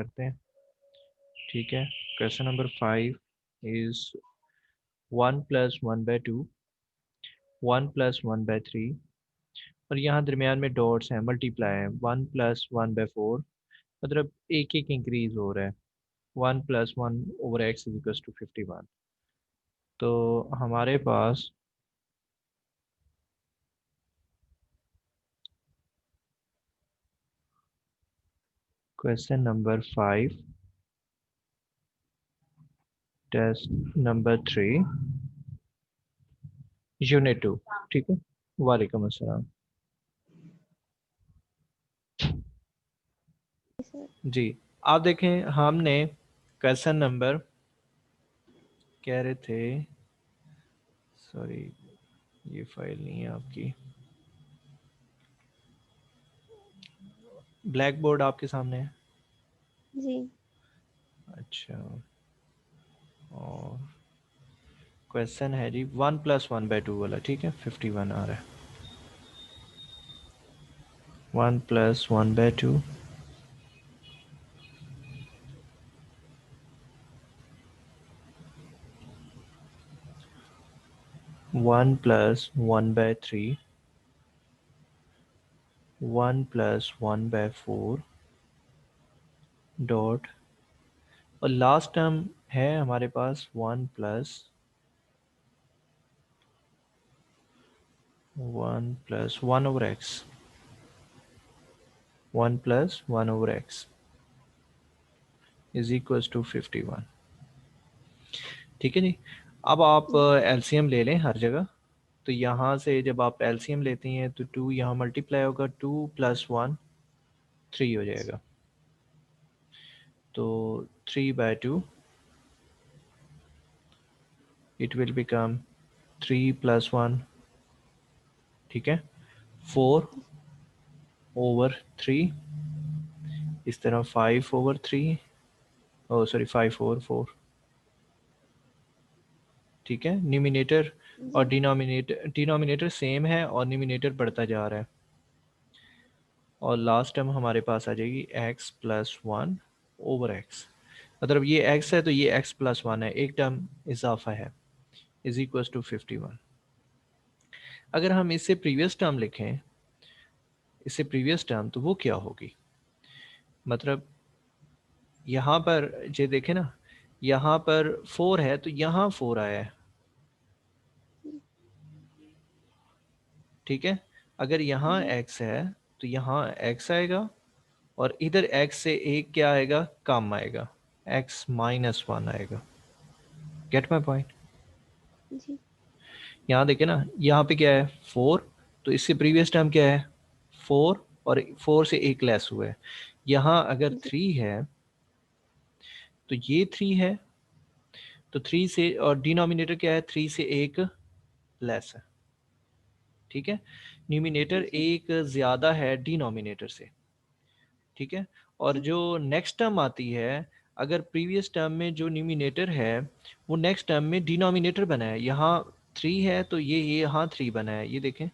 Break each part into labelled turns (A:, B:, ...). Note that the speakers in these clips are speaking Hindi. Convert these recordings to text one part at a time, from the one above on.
A: करते हैं। ठीक है, क्वेश्चन नंबर 5 इज 1+1/2, 1+1/3, और यहाँ दरमियान में डॉट्स हैं, मल्टीप्लाई है, 1+1/4, मतलब एक एक इंक्रीज हो रहा है। 1+1/x is 51। तो हमारे पास question number 5 test number 3 unit 2। ठीक है, वालेकुम अस्सलाम।
B: सर।
A: जी, आप देखें, हमने क्वेश्चन नंबर कह रहे थे, सॉरी ये फाइल नहीं है आपकी, ब्लैक बोर्ड आपके सामने है।
B: जी।
A: अच्छा, और क्वेश्चन है जी 1+1/2 वाला। ठीक है, 51 आ रहा है। 1+1/2 1+1/3 1+1/4 डॉट, और लास्ट टर्म है हमारे पास 1+1/x, 1+1/x is equal to 51। ठीक है जी, अब आप
B: जी।
A: एलसीएम ले लें हर जगह। तो यहाँ से जब आप एलसीएम लेते हैं तो 2 यहाँ मल्टीप्लाई होगा, 2+1 3 हो जाएगा। तो 3/2 इट विल बिकम 3+1। ठीक है, 4/3, इस तरह 5/3, ओ सॉरी 5/4। ठीक है, न्यूमिनेटर और
B: जी।
A: डिनोमिनेटर सेम है और न्यूमिनेटर बढ़ता जा रहा है। और लास्ट टर्म हमारे पास आ जाएगी x+1/x, मतलब ये x है तो ये x+1 है, एक टर्म इजाफा है, इज इक्वल टू 51। अगर हम इससे प्रीवियस टर्म लिखें, इससे प्रीवियस टर्म, तो वो क्या होगी? मतलब यहाँ पर ये देखें ना, यहाँ पर 4 है तो यहाँ 4 आया है। ठीक है, अगर यहाँ
B: जी।
A: x है तो यहाँ x आएगा, और इधर x से एक क्या आएगा, कम आएगा, x-1 आएगा। Get my point?
B: जी।
A: यहाँ देखे ना, यहाँ पे क्या है 4, तो इससे प्रीवियस टर्म क्या है 4, और 4 से एक लेस हुआ है। यहाँ अगर
B: जी।
A: 3 है तो ये 3 है, तो 3 से, और डिनोमिनेटर क्या है, 3 से एक लेस है। ठीक है, न्यूमिनेटर
B: जी।
A: एक ज़्यादा है डिनोमिनेटर से। ठीक है, और
B: जी।
A: जो नेक्स्ट टर्म आती है, अगर प्रीवियस टर्म में जो न्यूमिनेटर है वो नेक्स्ट टर्म में डिनोमिनेटर बना है, यहाँ 3 है तो ये यहाँ 3 बना है, ये देखें।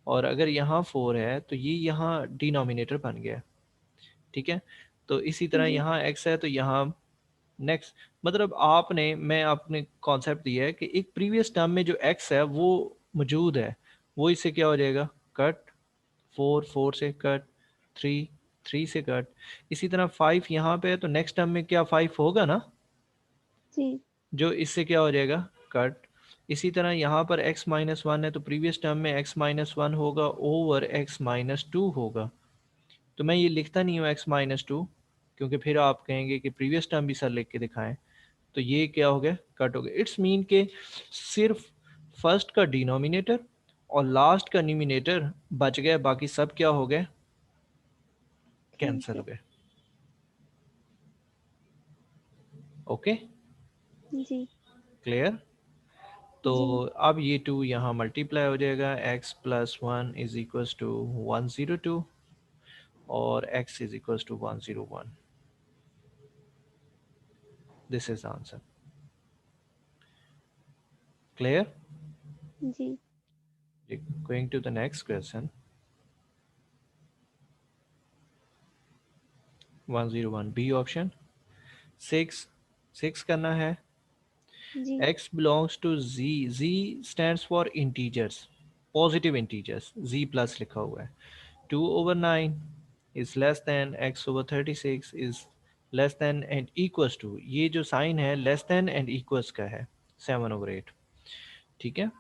A: और अगर यहाँ 4 है तो ये यहाँ डिनोमिनेटर बन गया। ठीक है, तो इसी तरह
B: जी।
A: यहाँ x है तो यहाँ नेक्स्ट, मतलब आपने, मैं आपने कॉन्सेप्ट दिया है कि एक प्रीवियस टर्म में जो x है वो मौजूद है, वो इससे क्या हो जाएगा, कट। 4 से कट, 3 से कट। इसी तरह 5 यहाँ पे है तो नेक्स्ट टर्म में क्या 5 होगा ना,
B: जी।
A: जो इससे क्या हो जाएगा, कट। इसी तरह यहाँ पर x-1 है तो प्रीवियस टर्म में x-1 होगा ओवर x-2 होगा। तो मैं ये लिखता नहीं हूँ x-2, क्योंकि फिर आप कहेंगे कि प्रीवियस टर्म भी सर लिख के दिखाएं। तो ये क्या हो गया, कट हो गया। इट्स मीन के सिर्फ फर्स्ट का डिनोमिनेटर और लास्ट का न्यूमिनेटर बच गया, बाकी सब क्या हो गए, कैंसिल हो
B: कैंसर।
A: गए। ओके,
B: जी।
A: क्लियर? तो
B: जी।
A: अब ये 2 यहाँ मल्टीप्लाई हो जाएगा, x+1 इज इक्वल टू 102 और x is equal to 101। This is answer. Clear?
B: जी।
A: Going to the next question. 101 B option. 6 6 करना है।
B: जी
A: x belongs to z, z stands for integers, positive integers, z plus लिखा हुआ है। 2/9 is less than x/36 is less than and equals to, ये जो साइन है less than and equals का है 7/8। ठीक है।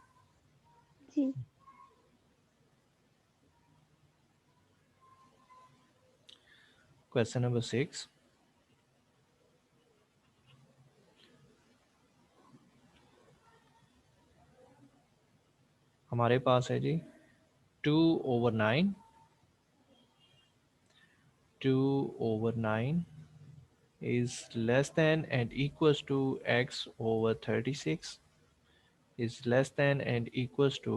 B: जी
A: क्वेश्चन नंबर 6, हमारे पास है जी 2/9, 2/9 is less than and equals to x/36 is less than and equals to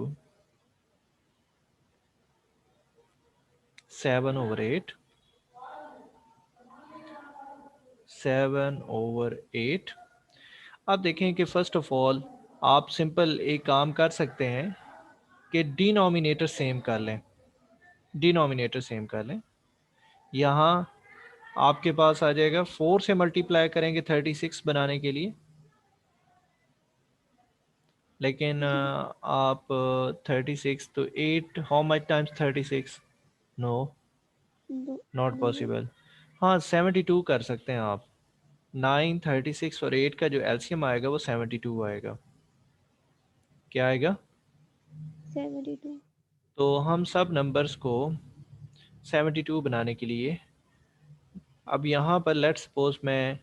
A: 7/8, 7/8। अब देखें कि फर्स्ट ऑफ ऑल आप सिंपल एक काम कर सकते हैं कि डिनोमिनेटर सेम कर लें, डिनोमिनेटर सेम कर लें। यहाँ आपके पास आ जाएगा 4 से मल्टीप्लाई करेंगे 36 बनाने के लिए, लेकिन
B: जी
A: आप 36 तो 8 हाउ मच टाइम्स 36, नो
B: दो
A: नॉट
B: दो बार
A: पॉसिबल। हाँ 72 कर सकते हैं आप। 9, 36 और 8 का जो एलसीएम आएगा वो 72 आएगा। क्या आएगा?
B: 72।
A: तो हम सब नंबर्स को 72 बनाने के लिए, अब यहाँ पर लेट्स सपोज मैं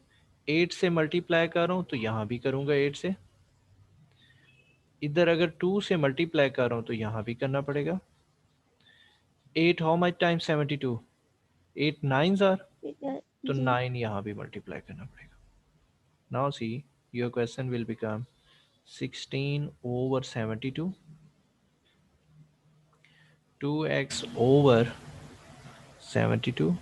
A: 8 से मल्टीप्लाई कर रहा हूँ तो यहाँ भी करूँगा 8 से, इधर अगर 2 से मल्टीप्लाई कर रहा हूँ तो यहाँ भी करना पड़ेगा। 8 हाउ मच टाइम 72, 8 9 आर, तो
B: जी
A: 9 यहाँ भी मल्टीप्लाई करना पड़ेगा। Now see your question will become 16/72, 2x/72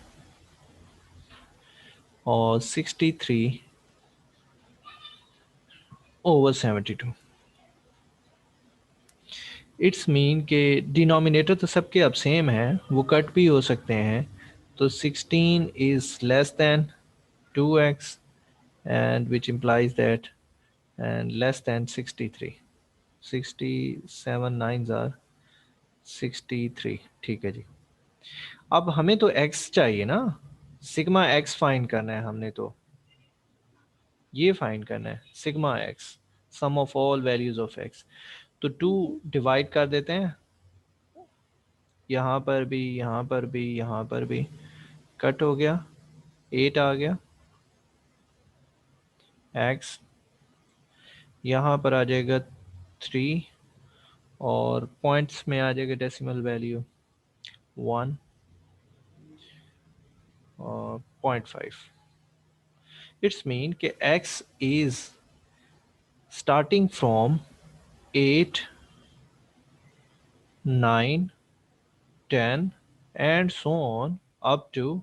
A: और 63/72। इट्स मीन के डिनोमिनेटर तो सबके अब सेम है, वो कट भी हो सकते हैं। तो 16 is less than 2x and which implies that and less than 63, 67 9s are 63। ठीक है जी। अब हमें तो x चाहिए ना, सिग्मा x फाइंड करना है हमने, तो ये फाइंड करना है sigma x, sum of all values of x। तो 2
B: जी
A: डिवाइड कर देते हैं, यहाँ पर भी, यहाँ पर भी, यहाँ पर भी कट हो गया, 8 आ गया। x यहाँ पर आ जाएगा 3 और पॉइंट्स में आ जाएगा डेसिमल वैल्यू 1 और 0.5। इट्स मीन कि x is starting from 8 9 10 and so on up to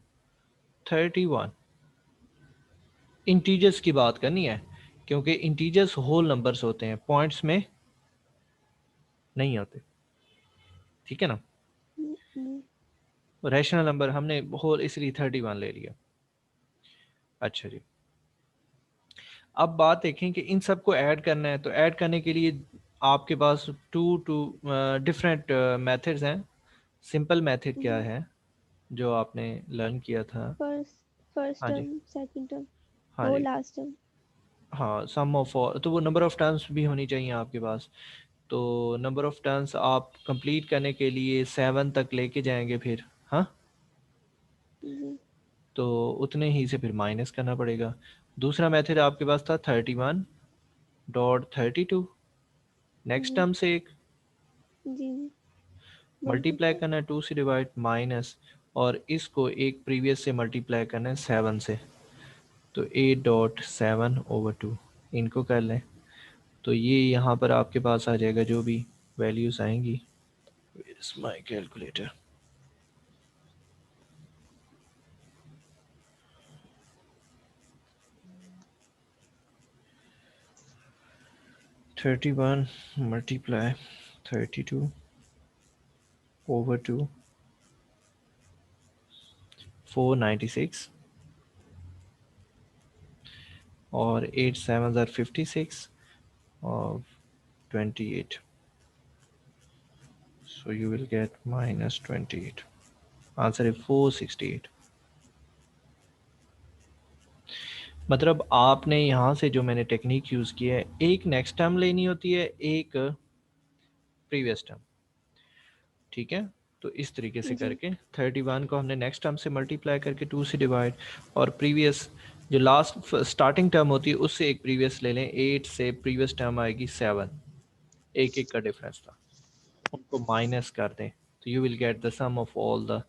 A: 31। Integers की बात करनी है, क्योंकि इंटीजर्स होल नंबर्स होते हैं, पॉइंट्स में नहीं होते। ठीक है ना।
B: जी
A: रैशनल नंबर हमने होल इसलिए 31 ले लिया। अच्छा जी। अब बात देखें कि इन सबको ऐड करना है, तो ऐड करने के लिए आपके पास टू डिफरेंट मेथड्स हैं। सिंपल मेथड क्या
B: जी
A: है जो आपने लर्न किया था?
B: फर्स्ट फर्स्ट
A: हाँ जी।
B: टर्म सेकंड टर्म
A: हाँ
B: वो
A: जी।
B: Last term.
A: हाँ सम ऑफ, तो वो नंबर ऑफ टर्म्स भी होनी चाहिए आपके पास। तो नंबर ऑफ टर्म्स आप कंप्लीट करने के लिए 7 तक लेके जाएंगे फिर, हाँ,
B: जी
A: तो उतने ही से फिर माइनस करना पड़ेगा। दूसरा मेथड आपके पास था 31.32, नेक्स्ट
B: जी
A: टर्म से एक
B: जी
A: मल्टीप्लाई
B: मल्टीप्लाई।
A: करना है 2 से डिवाइड माइनस, और इसको एक प्रीवियस से मल्टीप्लाई करना है 7 से, तो 8.7/2 इनको कर लें। तो ये यहाँ पर आपके पास आ जाएगा जो भी वैल्यूज़ आएंगी। माई कैलकुलेटर, 31 मल्टीप्लाई 32/2, 496 और 8 7 are 56 और 28, so you will get minus 28. Answer है 468। मतलब आपने यहाँ से जो मैंने टेक्निक यूज़ की है, एक नेक्स्ट टर्म लेनी होती है, एक प्रीवियस टर्म, ठीक है। तो इस तरीके से
B: जी
A: करके 31 को हमने नेक्स्ट टर्म से मल्टीप्लाई करके 2 से डिवाइड, और प्रीवियस जो लास्ट स्टार्टिंग टर्म होती है उससे एक प्रीवियस ले लें। 8 से प्रीवियस टर्म आएगी 7, एक एक का डिफरेंस था, उनको माइनस कर दें तो you will get the sum of all the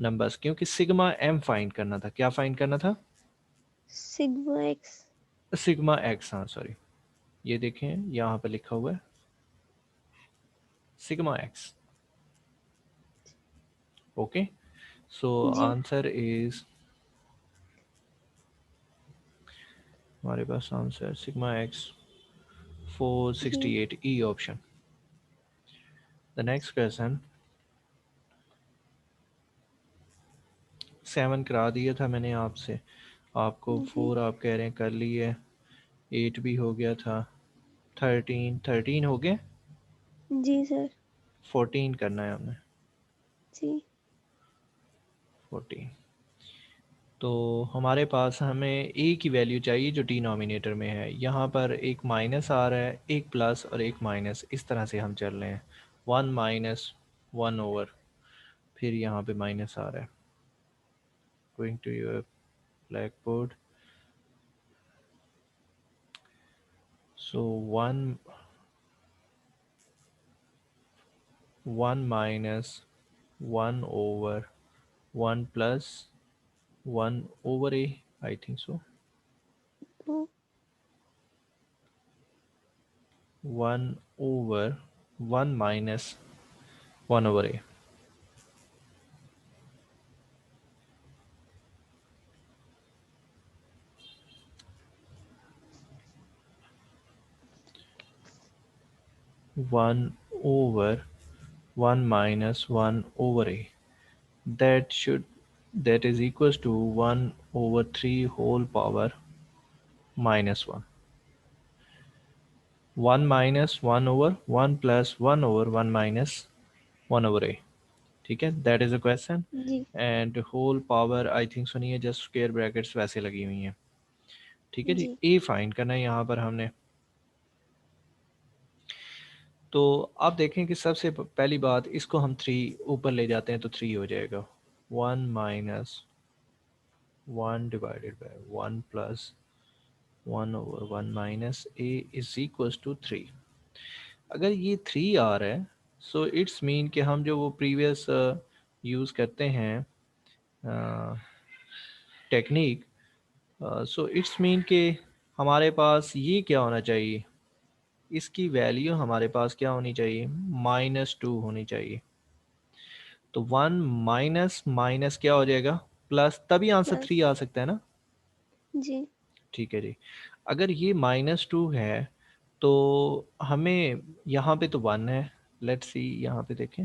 A: numbers. क्योंकि सिग्मा एम फाइंड करना था, क्या फाइंड करना था?
B: Sigma X.
A: सिग्मा एक्स, हाँ सॉरी, ये देखें यहाँ पे लिखा हुआ है सिग्मा एक्स। ओके, सो
B: जी
A: आंसर इज, हमारे पास आंसर सिग्मा एक्स
B: जी
A: 468, E option. The next question, 7 करा दिया था मैंने आपसे, आपको
B: जी
A: 4 आप कह रहे हैं कर लिए, 8 भी हो गया था, 13 हो गए,
B: जी सर।
A: 14 करना है हमने,
B: जी
A: 14। तो हमारे पास हमें ए की वैल्यू चाहिए जो डिनोमिनेटर में है। यहाँ पर एक माइनस आ रहा है, एक प्लस और एक माइनस, इस तरह से हम चल रहे हैं। 1 माइनस 1 ओवर, फिर यहाँ पे माइनस आ रहा है। Going to your black board, so 1 minus 1 over 1 plus 1 over A, I think so,
B: तो
A: 1 over 1 minus 1 over A. 1 over 1 minus 1 over a, that is equals to 1 over 3 whole power minus 1, 1 minus 1 over 1 plus 1 over 1 minus 1 over a, ठीक है, दैट इज अ क्वेश्चन।
B: जी
A: and whole power I think so नहीं है, जस्ट स्क्वायर ब्रैकेट्स वैसे लगी हुई हैं, ठीक है जी।
B: जी
A: ए फाइंड करना है यहाँ पर हमने। तो आप देखें कि सबसे पहली बात, इसको हम 3 ऊपर ले जाते हैं तो 3 हो जाएगा। 1 minus 1 divided by 1 plus 1 over 1 minus A is equals to 3। अगर ये 3 आ रहा है, सो इट्स मीन कि हम जो वो प्रीवियस यूज़ करते हैं टेक्निक, सो इट्स मीन कि हमारे पास ये क्या होना चाहिए, इसकी वैल्यू हमारे पास क्या होनी चाहिए, -2 होनी चाहिए। तो 1 माइनस माइनस क्या हो जाएगा, प्लस, तभी आंसर
B: प्लस
A: 3 आ सकता है ना।
B: जी
A: ठीक है जी। अगर ये -2 है तो हमें यहाँ पे तो 1 है, लेट्स सी यहाँ पे देखें,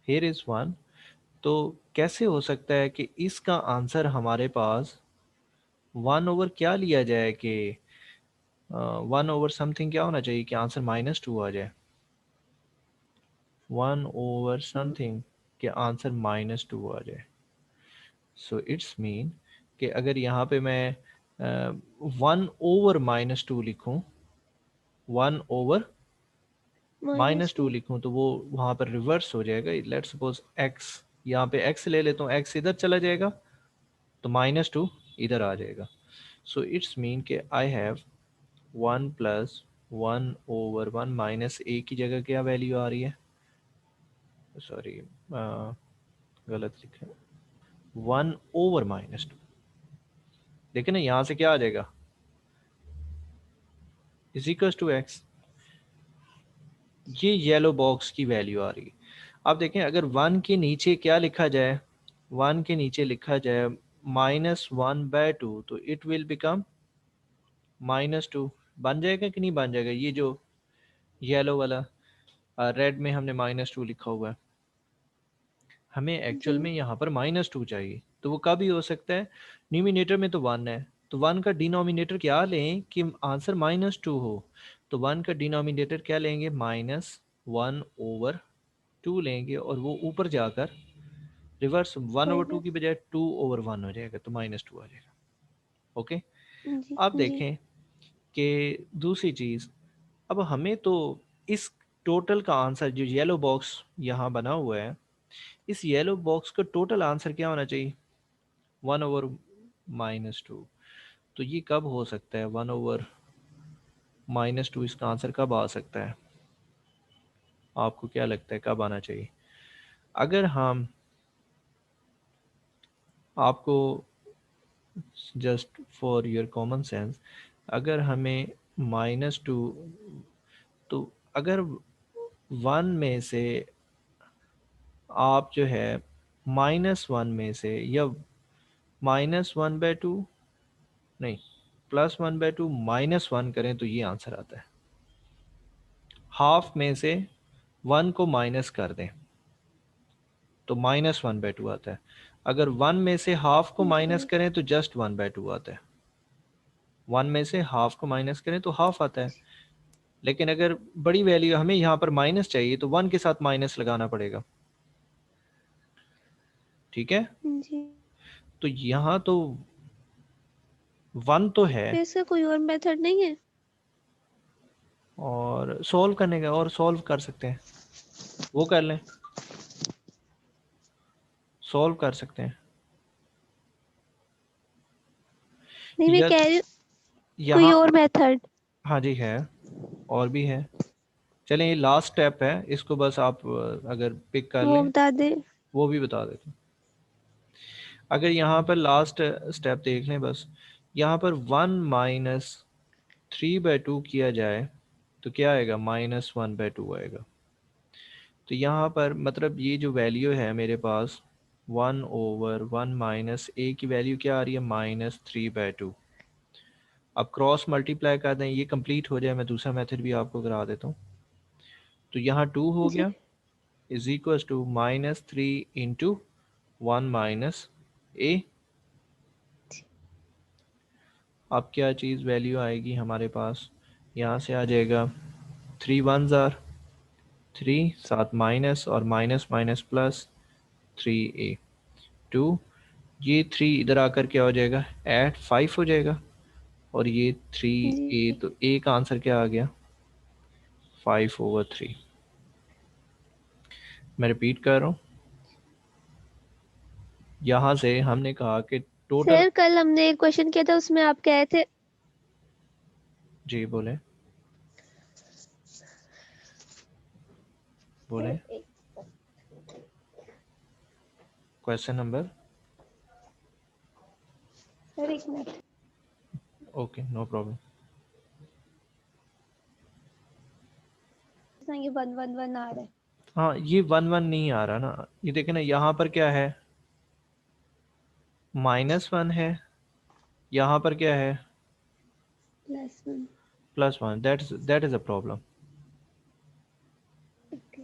A: हियर इज 1। तो कैसे हो सकता है कि इसका आंसर हमारे पास 1 ओवर क्या लिया जाए कि 1 ओवर समथिंग क्या होना चाहिए कि आंसर -2 आ जाए। 1 ओवर समथिंग के आंसर -2 आ जाए। सो इट्स मीन कि अगर यहाँ पे मैं 1 ओवर -2 लिखूँ, 1 ओवर
B: माइनस
A: -2
B: टू।
A: लिखूँ तो वो वहाँ पर रिवर्स हो जाएगा। लेट्स सपोज x, यहाँ पे x ले लेता हूँ, x इधर चला जाएगा तो -2 इधर आ जाएगा। सो इट्स मीन कि I have 1 plus 1 over 1 minus A की जगह क्या वैल्यू आ रही है, सॉरी गलत लिखा, 1 ओवर -2। देखिए ना यहाँ से क्या आ जाएगा, इज इक्वल्स टू एक्स। ये येलो बॉक्स की वैल्यू आ रही है। अब देखें अगर 1 के नीचे क्या लिखा जाए, 1 के नीचे लिखा जाए -1/2 तो इट विल बिकम -2। बन जाएगा कि नहीं बन जाएगा, ये जो येलो वाला, रेड में हमने -2 लिखा हुआ है, हमें एक्चुअल
B: जी
A: में यहाँ पर -2 चाहिए। तो वो कभी हो सकता है, न्यूमिनेटर में तो 1 है तो 1 का डिनोमिनेटर क्या लें कि आंसर -2 हो, तो 1 का डिनोमिनेटर क्या लेंगे, -1/2 लेंगे, और वो ऊपर जाकर रिवर्स 1/2 की बजाय 2/1 हो जाएगा, तो -2 आ जाएगा। ओके।
B: जी
A: अब
B: जी।
A: देखें कि दूसरी चीज़, अब हमें तो इस टोटल का आंसर जो येलो बॉक्स यहाँ बना हुआ है, इस येलो बॉक्स का टोटल आंसर क्या होना चाहिए, 1/-2। तो ये कब हो सकता है, 1/-2 इसका आंसर कब आ सकता है, आपको क्या लगता है कब आना चाहिए? अगर हम आपको just for your common sense, अगर हमें -2, तो अगर 1 में से आप जो है -1 में से, या -1/2 नहीं, +1/2 -1 करें तो ये आंसर आता है। हाफ में से 1 को माइनस कर दें तो -1/2 आता है। अगर 1 में से हाफ को माइनस
B: जी
A: करें तो जस्ट 1/2 आता है। 1 में से हाफ को माइनस करें तो हाफ आता है। लेकिन अगर बड़ी वैल्यू हमें यहाँ पर माइनस चाहिए तो 1 के साथ माइनस लगाना पड़ेगा। ठीक है,
B: जी।
A: तो यहाँ तो 1 तो है,
B: तो इसका कोई और मेथड नहीं है?
A: और सॉल्व करने का, और सॉल्व कर सकते हैं, वो कर लें, सॉल्व कर सकते हैं।
B: नहीं, मैं
A: या
B: कह रही हूँ कोई
A: यहाँ,
B: और मेथड।
A: हाँ जी है, और भी है। चलें, ये लास्ट स्टेप है, इसको बस आप अगर पिक कर
B: वो
A: लें,
B: बता दे।
A: वो भी बता देता हूँ। अगर यहाँ पर लास्ट स्टेप देख लें बस, यहाँ पर 1-3/2 किया जाए तो क्या आएगा, -1/2 आएगा। तो यहाँ पर मतलब ये जो वैल्यू है मेरे पास, 1/1 - a की वैल्यू क्या आ रही है, -3/2। अब क्रॉस मल्टीप्लाई कर दें, ये कंप्लीट हो जाए, मैं दूसरा मेथड भी आपको करा देता हूँ। तो यहाँ 2 हो
B: जी
A: गया, इज इक्वल टू -3 × 1 - a। अब क्या चीज़ वैल्यू आएगी हमारे पास, यहाँ से आ जाएगा 3 1 ज़ार 3, साथ माइनस, और माइनस माइनस प्लस 3a 2, ये 3 इधर आकर क्या हो जाएगा, ऐड 5 हो जाएगा, और ये 3a,
B: जी।
A: तो a का आंसर क्या आ गया, 5/3। मैं रिपीट कर रहा हूँ, यहाँ से हमने कहा कि टोटल,
B: सर कल हमने एक क्वेश्चन किया था, उसमें आप कहे थे।
A: जी बोलें, बोलें, क्वेश्चन नंबर,
B: सर एक मिनट।
A: Okay no problem.
B: ये 1 1 1 आ रहा है।
A: हाँ, ये 1 1 नहीं आ रहा ना, ये देखें ना, यहाँ पर क्या है, -1 है, यहाँ पर क्या है,
B: +1।
A: +1, that is a problem.
B: Okay.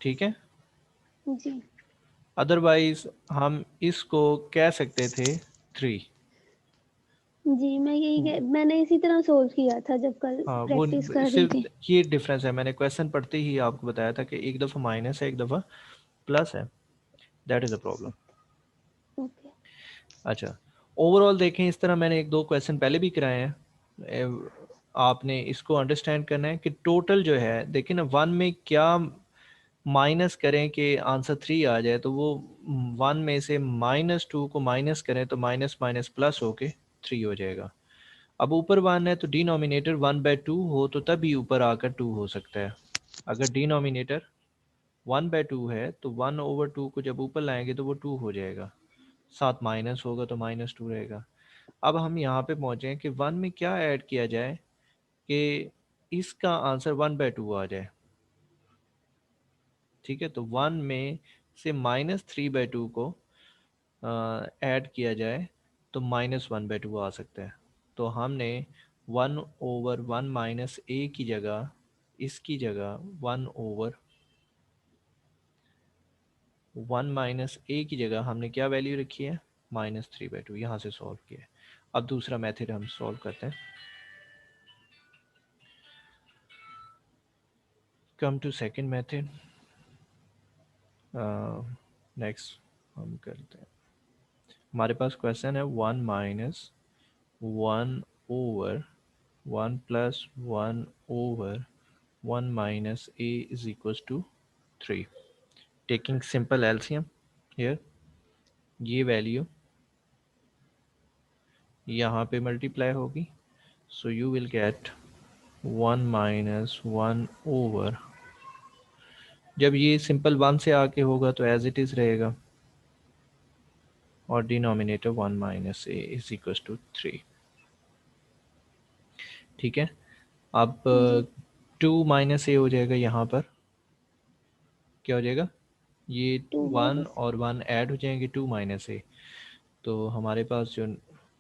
A: ठीक है,
B: जी
A: अदरवाइज हम इसको कह सकते थे 3।
B: जी। मैंने इसी तरह सोल्व किया था जब कल
A: हाँ, वो
B: प्रैक्टिस कर रही
A: सिर्फ
B: थी।
A: ये डिफरेंस है, मैंने क्वेश्चन पढ़ते ही आपको बताया था कि एक दफ़ा माइनस है, एक दफ़ा प्लस है, that is a problem.
B: Okay.
A: अच्छा, ओवरऑल देखें, इस तरह मैंने एक दो क्वेश्चन पहले भी कराए हैं। आपने इसको अंडरस्टैंड करना है कि टोटल जो है, देखिए ना, 1 में क्या माइनस करें कि आंसर 3 आ जाए, तो वो 1 में से -2 को माइनस करें तो माइनस माइनस प्लस होके 3 हो जाएगा। अब ऊपर 1 है तो डिनोमिनेटर 1/2 हो तो तभी ऊपर आकर 2 हो सकता है। अगर डिनोमिनेटर 1/2 है तो 1/2 को जब ऊपर लाएंगे तो वो 2 हो जाएगा, साथ माइनस होगा तो -2 रहेगा। अब हम यहाँ पे पहुँचे हैं कि 1 में क्या ऐड किया जाए कि इसका आंसर 1/2 आ जाए। ठीक है, तो 1 में से -3/2 को ऐड किया जाए तो -1/2 आ सकता है। तो हमने 1/1 - a की जगह, इसकी जगह 1/1 - a की जगह हमने क्या वैल्यू रखी है, -3/2, यहाँ से सॉल्व किया है। अब दूसरा मेथड हम सॉल्व करते हैं। Come to second method. Next हम करते हैं, हमारे पास क्वेश्चन है 1 minus 1 over 1 plus 1 over 1 minus a is equals to 3. Taking simple LCM here, ये वैल्यू यहाँ पे मल्टीप्लाई होगी, so you will gate 1 minus 1 over, जब ये सिंपल 1 से आके होगा तो एज इट इज़ रहेगा, और denominator 1 minus A is equal to 3। ठीक है, अब
B: जी
A: 2 माइनस ए हो जाएगा, यहाँ पर क्या हो जाएगा, ये
B: 2
A: 1
B: वापस
A: और 1 ऐड हो जाएंगे, 2 माइनस ए, तो हमारे पास जो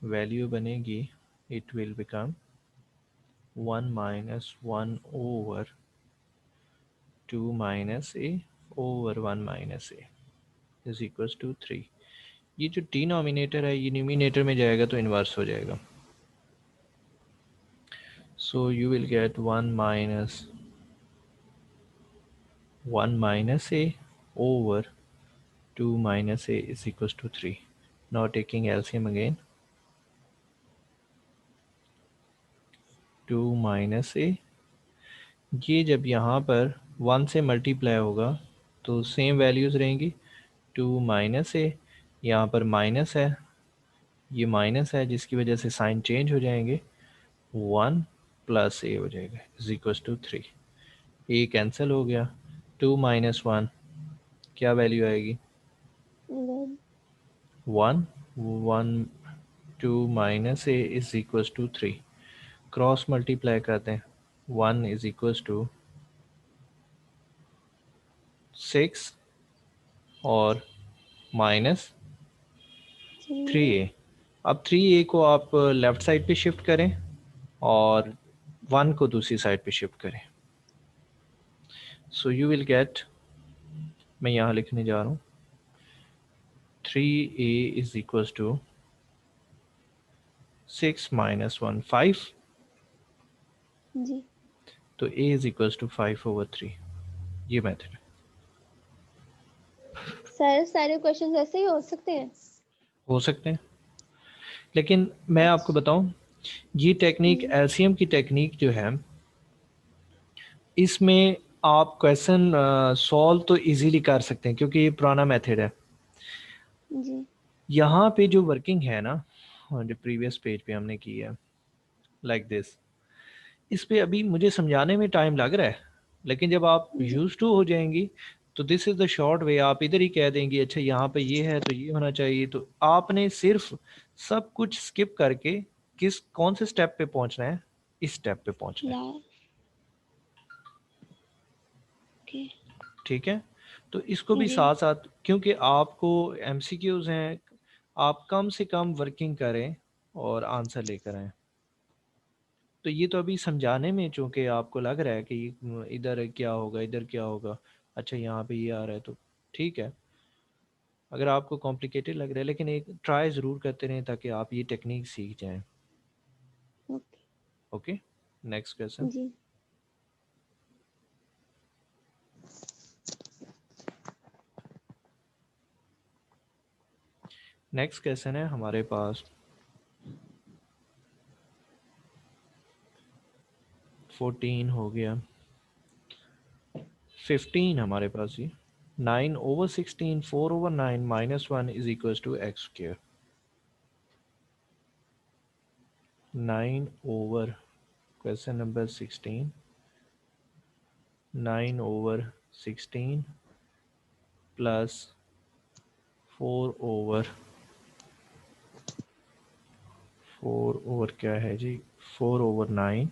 A: वैल्यू बनेगी it will become 1 minus 1 over 2 minus A over 1 minus A is equal to 3। ये जो डिनोमिनेटर है ये न्यूमिनेटर में जाएगा तो इन्वर्स हो जाएगा, so you will gate 1 minus 1 minus a over 2 minus a is equals to 3. Now taking LCM again, 2 minus a, ये जब यहाँ पर 1 से मल्टीप्लाई होगा तो सेम वैल्यूज़ रहेंगी, 2 माइनस ए, यहाँ पर माइनस है, ये माइनस है जिसकी वजह से साइन चेंज हो जाएंगे, 1 प्लस ए हो जाएगा is equal to 3। A cancel हो गया, 2 माइनस 1 क्या वैल्यू आएगी, 1 1 2 minus A is equal to 3, cross multiply करते हैं, 1 इज इक्वल टू 6 और माइनस 3a। अब 3a को आप लेफ़्ट साइड पे शिफ्ट करें और 1 को दूसरी साइड पे शिफ्ट करें, सो यू विल गेट, मैं यहाँ लिखने जा रहा हूँ 3a is equal to 6 minus 1 5,
B: जी
A: तो a is equal to 5 over 3। ये मेथड
B: सारे क्वेश्चंस ऐसे ही हो सकते हैं।
A: हो सकते हैं, लेकिन मैं आपको बताऊं, ये टेक्निक एलसीएम की टेक्निक जो है, इसमें आप क्वेश्चन सॉल्व तो इजीली कर सकते हैं क्योंकि ये पुराना मेथड है।
B: जी
A: यहाँ पे जो वर्किंग है ना, जो प्रीवियस पेज पे हमने की है लाइक दिस, इस पे अभी मुझे समझाने में टाइम लग रहा है, लेकिन जब आप
B: जी
A: यूज टू हो जाएंगी तो this is the short way, आप इधर ही कह देंगी अच्छा यहाँ पे ये है तो ये होना चाहिए, तो आपने सिर्फ सब कुछ स्किप करके कौन से स्टेप पे पहुंचना है, इस स्टेप पे पहुंचना है।
B: ला ओके
A: ठीक है, तो इसको भी
B: जी
A: साथ साथ, क्योंकि आपको एमसीक्यूज हैं, आप कम से कम वर्किंग करें और आंसर लेकर आएँ। तो ये तो अभी समझाने में चूंकि आपको लग रहा है कि इधर क्या होगा इधर क्या होगा, अच्छा यहाँ पे ये आ रहा है, तो ठीक है, अगर आपको कॉम्प्लिकेटेड लग रहा है, लेकिन एक ट्राई ज़रूर करते रहें ताकि आप ये टेक्निक सीख जाएं।
B: Okay
A: okay, next question.
B: जी
A: नेक्स्ट क्वेश्चन है हमारे पास 14 हो गया, 15 हमारे पास ये 9 over 16 4 over 9 minus 1 is equal to X square. 9 over, question number 16, 9 over 16 plus 4 over क्या है जी, 4 over 9,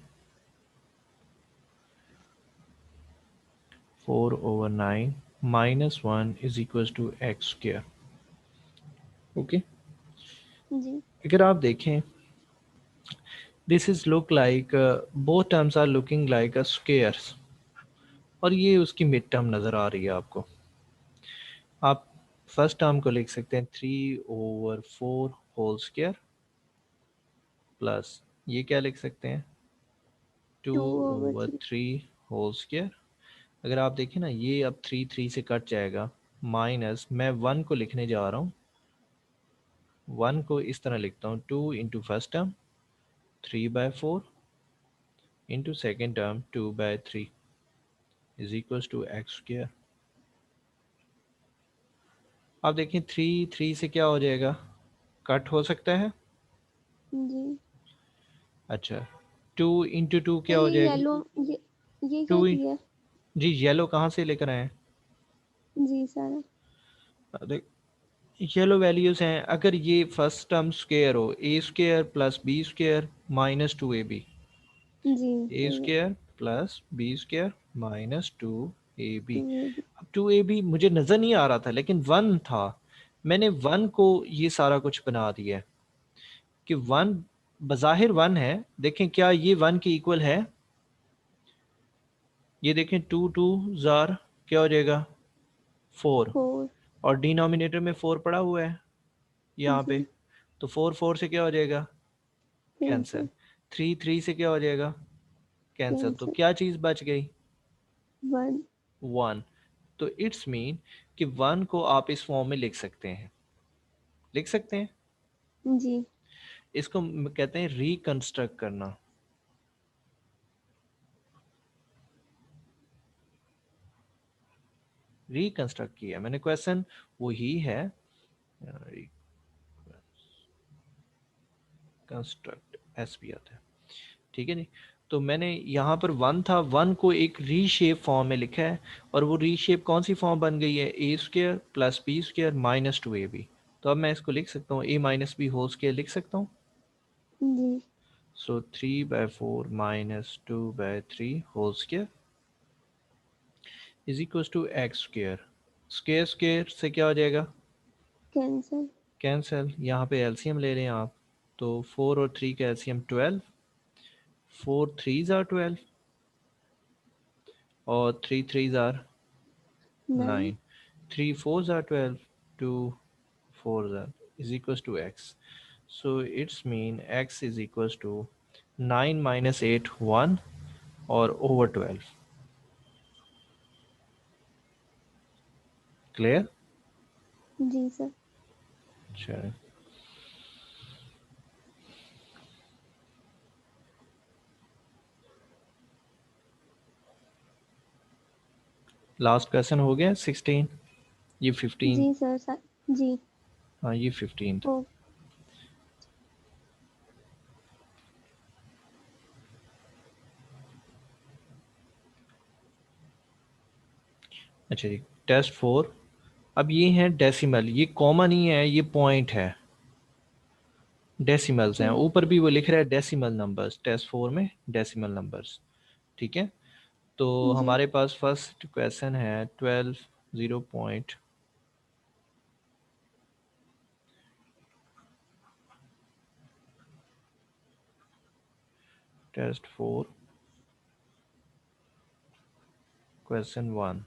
A: 4 over 9 minus 1 is equal to X square. Okay,
B: जी
A: अगर आप देखें, this is look like, both terms are looking like a squares, और ये उसकी मिड टर्म नज़र आ रही है आपको। आप फर्स्ट टर्म को लिख सकते हैं 3 ओवर 4 होल स्क्वायर, प्लस ये क्या लिख सकते हैं 2 ओवर
B: 2/3।
A: 3 whole square. अगर आप देखें ना ये अब 3 3 से कट जाएगा, माइनस मैं 1 को लिखने जा रहा हूँ, 1 को इस तरह लिखता हूँ 2 into first term 3/4 into second term 2/3 is equal to X square. आप देखें 3 3 से क्या हो जाएगा, कट हो सकता है।
B: जी
A: अच्छा 2 इंटू 2
B: सर,
A: क्या हो
B: ये
A: जाएगा,
B: येलो, ये क्या
A: 2।
B: किया?
A: जी येलो कहाँ से लेकर आए
B: जी सर।
A: हैं, येलो वैल्यूज़ हैं। अगर ये फर्स्ट टर्म स्क्वायर हो, A square plus B square minus 2ab,
B: जी
A: ए
B: सही है।
A: Square plus B square minus 2ab।
B: 2
A: अब 2ab मुझे नज़र नहीं आ रहा था लेकिन 1 था, मैंने 1 को ये सारा कुछ बना दिया है कि 1 बज़ाहिर 1 है। देखें क्या ये 1 के इक्वल है, ये देखें 2 2 ज़ार क्या हो जाएगा 4,
B: 4।
A: और डिनोमिनेटर में 4 पड़ा हुआ है यहाँ पे,
B: जी
A: तो 4 4 से क्या हो जाएगा कैंसिल,
B: कैंसिल।
A: 3 3 से क्या हो जाएगा कैंसिल, तो
B: कैंसिल।
A: क्या चीज़ बच गई
B: 1।
A: 1। तो इट्स मीन कि 1 को आप इस फॉर्म में लिख सकते हैं, लिख सकते हैं।
B: जी
A: इसको कहते हैं रिकंस्ट्रक्ट करना। रिकंस्ट्रक्ट किया मैंने, क्वेश्चन वही है, रिकंस्ट्रक्ट एस भी आता है, ठीक है जी। तो मैंने यहाँ पर 1 था, 1 को एक रीशेप फॉर्म में लिखा है, और वो रीशेप कौन सी फॉर्म बन गई है, A square plus B square minus 2ab। तो अब मैं इसको लिख सकता हूँ a minus B whole square लिख सकता हूँ।
B: जी
A: so 3/4 minus 2/3 whole square is equal to X square. Square square से क्या हो जाएगा
B: कैंसिल।
A: कैंसिल, यहाँ पे एलसीएम ले रहे हैं आप, तो 4 और 3 का एलसीएम 12, 4 3 ज़ार 12 और 3 3 ज़ार
B: 9।
A: 9, 3 4 ज़ार 12, 2 4 ज़ार is equals to x. So it's mean x is equals to 9 minus 8 1 और over 12. Clear?
B: जी सर।
A: चलिए लास्ट क्वेश्चन हो गया 16, ये 15।
B: जी सर, जी।
A: हाँ ये 15 था।
B: ओ।
A: अच्छा जी टेस्ट 4। अब ये है डेसिमल, ये कॉमा नहीं है, ये पॉइंट है, डेसिमल्स हैं,
B: जी
A: ऊपर भी वो लिख रहा है डेसिमल नंबर्स, टेस्ट 4 में डेसिमल नंबर्स, ठीक है। तो
B: जी
A: हमारे पास फर्स्ट क्वेश्चन है 12 0 point test 4 question 1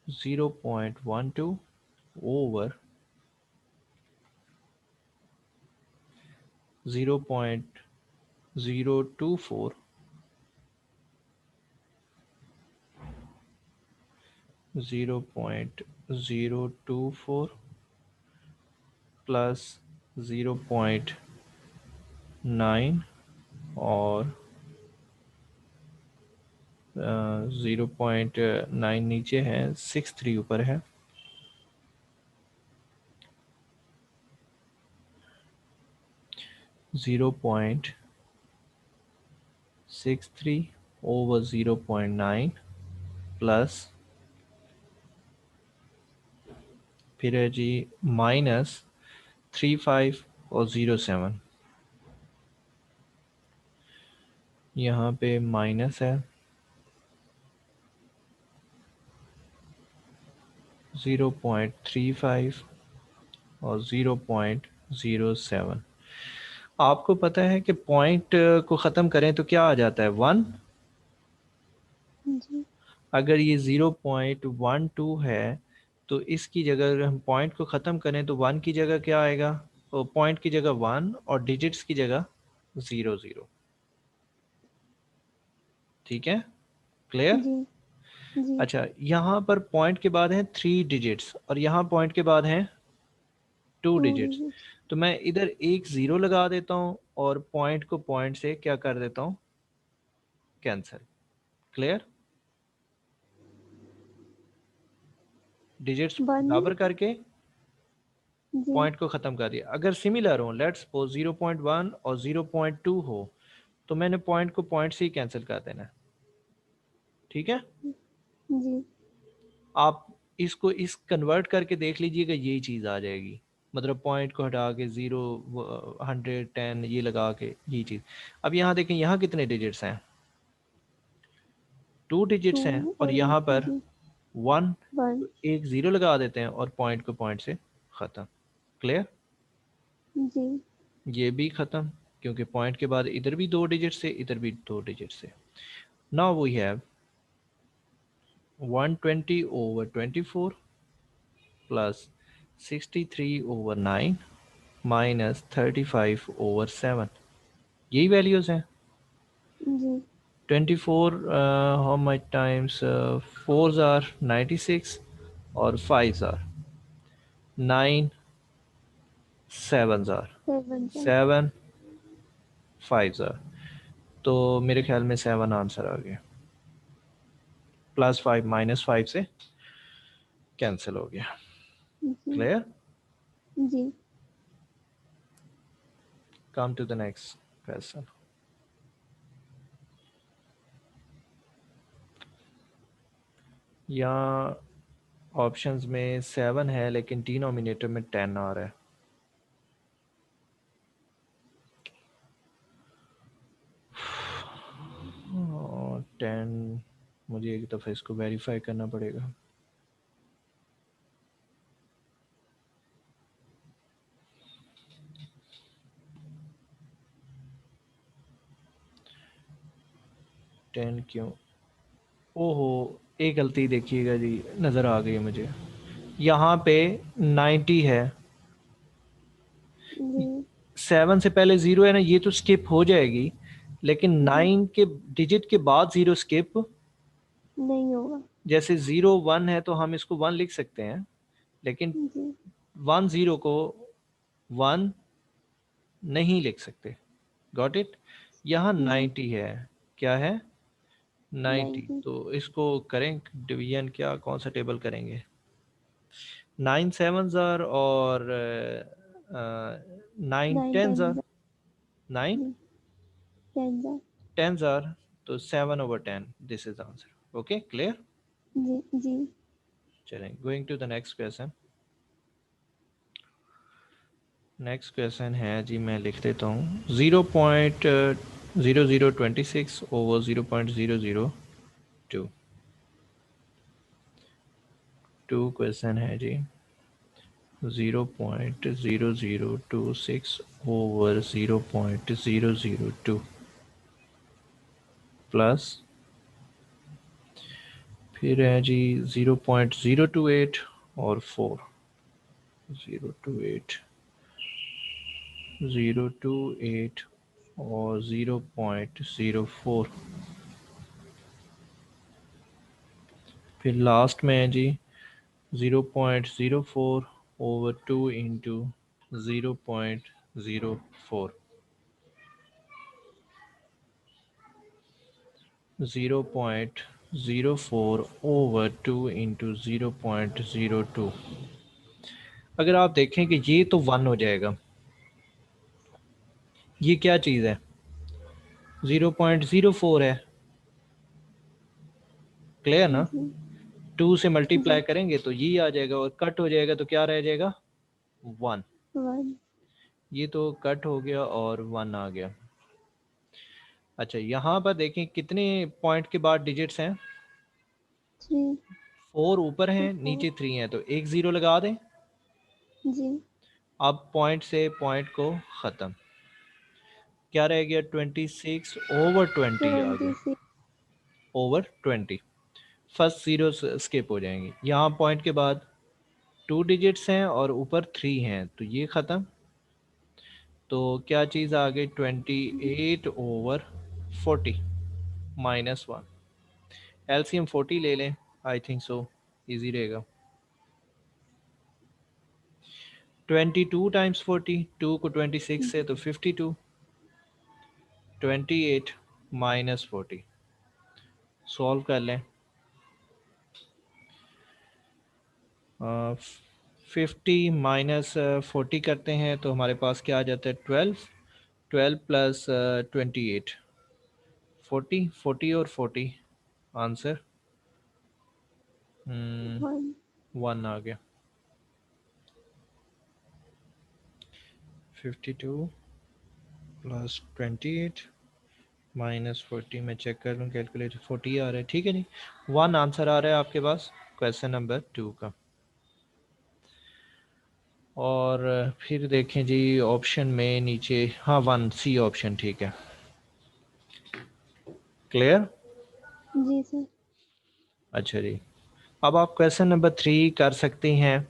A: 0.12 over 0.024 0.024 plus 0.9 और 0.9 नीचे है, 6 3 ऊपर है, 0.63 over 0.9 प्लस फिर है जी माइनस 35 और 0.7, यहाँ पे माइनस है 0.35 और 0.07। आपको पता है कि पॉइंट को ख़त्म करें तो क्या आ जाता है 1।
B: जी
A: अगर ये 0.12 है तो इसकी जगह अगर हम पॉइंट को ख़त्म करें तो 1 की जगह क्या आएगा पॉइंट की जगह 1 और डिजिट्स की जगह 0 0। ठीक है, क्लियर?
B: जी जी
A: अच्छा, यहाँ पर पॉइंट के बाद है 3 डिजिट्स और यहाँ पॉइंट के बाद है 2
B: 2
A: डिजिट्स।
B: डिजिट्स।
A: तो मैं इधर एक 0 लगा देता हूँ और पॉइंट को पॉइंट से क्या कर देता हूँ, कैंसिल। क्लियर? डिजिट्स
B: 1
A: बराबर करके
B: जी
A: पॉइंट को ख़त्म कर दिया। अगर सिमिलर हो, लेट्स सपोज 0.1 और 0.2 हो, तो मैंने पॉइंट को पॉइंट से ही कैंसिल कर देना है। ठीक है,
B: जी
A: आप इसको इस कन्वर्ट करके देख लीजिएगा, यही चीज़ आ जाएगी। मतलब पॉइंट को हटा के 0 100 10 ये लगा के यही चीज़। अब यहाँ देखें, यहाँ कितने डिजिट्स हैं, 2
B: 2
A: डिजिट्स हैं और
B: और
A: यहाँ
B: 1
A: पर
B: जी
A: 1।
B: 1
A: तो एक 0 लगा देते हैं और पॉइंट को पॉइंट से ख़त्म। क्लियर?
B: जी
A: ये भी ख़त्म, क्योंकि पॉइंट के बाद इधर भी 2 डिजिट से, इधर भी 2 डिजिट से। Now we have 120 over 24 plus 63 over 9 minus 35 over 7। यही वैल्यूज़ हैं।
B: जी
A: 24 how much times 4s are 96 और 5s are 9, 7s are
B: 7 sir
A: 7, 5s are। तो मेरे ख्याल में 7 आंसर आ गया। +5 -5 से कैंसिल हो गया।
B: जी
A: क्लियर?
B: जी
A: come to the next question. यहाँ ऑप्शंस में 7 है लेकिन डिनोमिनेटर में 10 आ रहा है। और 10, मुझे एक दफ़ा इसको वेरीफाई करना पड़ेगा। टेन क्यों? ओहो, एक गलती देखिएगा जी, नज़र आ गई है मुझे। यहाँ पे 90 है।
B: जी
A: 7 से पहले 0 है ना, ये तो स्किप हो जाएगी, लेकिन
B: जी
A: 9 के डिजिट के बाद 0 स्किप।
B: नहीं होगा
A: जैसे 0 1 है तो हम इसको 1 लिख सकते हैं, लेकिन
B: जी
A: 1 0 को 1 नहीं लिख सकते। Got it? यहाँ
B: जी
A: 90 है। क्या है? 90।
B: 90
A: तो इसको करें डिवीजन, क्या कौन सा टेबल करेंगे? 9 7 जार और 9
B: 9
A: 10 जार।
B: 10
A: 9
B: जी 10 सर
A: 10 जार, तो 7 over 10, this is answer. Okay, clear?
B: जी जी
A: चलें, going to the next question. Next question है जी, मैं लिख देता हूँ 0.0026 over 0.002। टू क्वेश्चन है जी 0.0026 over 0.002 प्लस फिर है जी 0.028 और 4। 028 028 और 0.04। फिर लास्ट में है जी 0.04 over 2 into 0.04। 0.04 over 2 into 0.02। अगर आप देखें कि ये तो 1 हो जाएगा, ये क्या चीज़ है? 0.04 है। क्लियर ना?
B: जी
A: 2 से मल्टीप्लाई
B: जी
A: करेंगे तो ये आ जाएगा, और कट हो जाएगा तो क्या रह जाएगा? 1।
B: 1
A: ये तो कट हो गया और 1 आ गया। अच्छा, यहाँ पर देखें कितने पॉइंट के बाद डिजिट्स हैं?
B: 3
A: 4 ऊपर हैं,
B: 4
A: नीचे 3 हैं, तो एक 0 लगा दें।
B: जी
A: अब पॉइंट से पॉइंट को ख़त्म। क्या रह गया? 26 over 20 आ गया।
B: 26
A: ओवर 20, फर्स्ट 0 स्किप हो जाएंगे। यहाँ पॉइंट के बाद 2 डिजिट्स हैं और ऊपर 3 हैं, तो ये ख़त्म। तो क्या चीज़ आ गई 28/40 -1। एलसीएम 40 ले लें, आई थिंक सो इजी रहेगा। 22 टाइम्स 40, 2 को 26 से तो 52, 28 -40 सॉल्व कर लें। 50 -40 करते हैं तो हमारे पास क्या आ जाता है 12, 12 प्लस 28, 40, 40 और 40 आंसर 1 आ गया। 52 प्लस 28 -40, मैं चेक कर लूँ कैलकुलेटर, 40 आ रहा है, ठीक है नहीं, 1 आंसर आ रहा है आपके पास क्वेश्चन नंबर 2 का। और फिर देखें जी ऑप्शन में नीचे, हाँ 1 सी ऑप्शन, ठीक है, क्लियर।
B: जी सर।
A: अच्छा जी, अब आप क्वेश्चन नंबर 3 कर सकती हैं,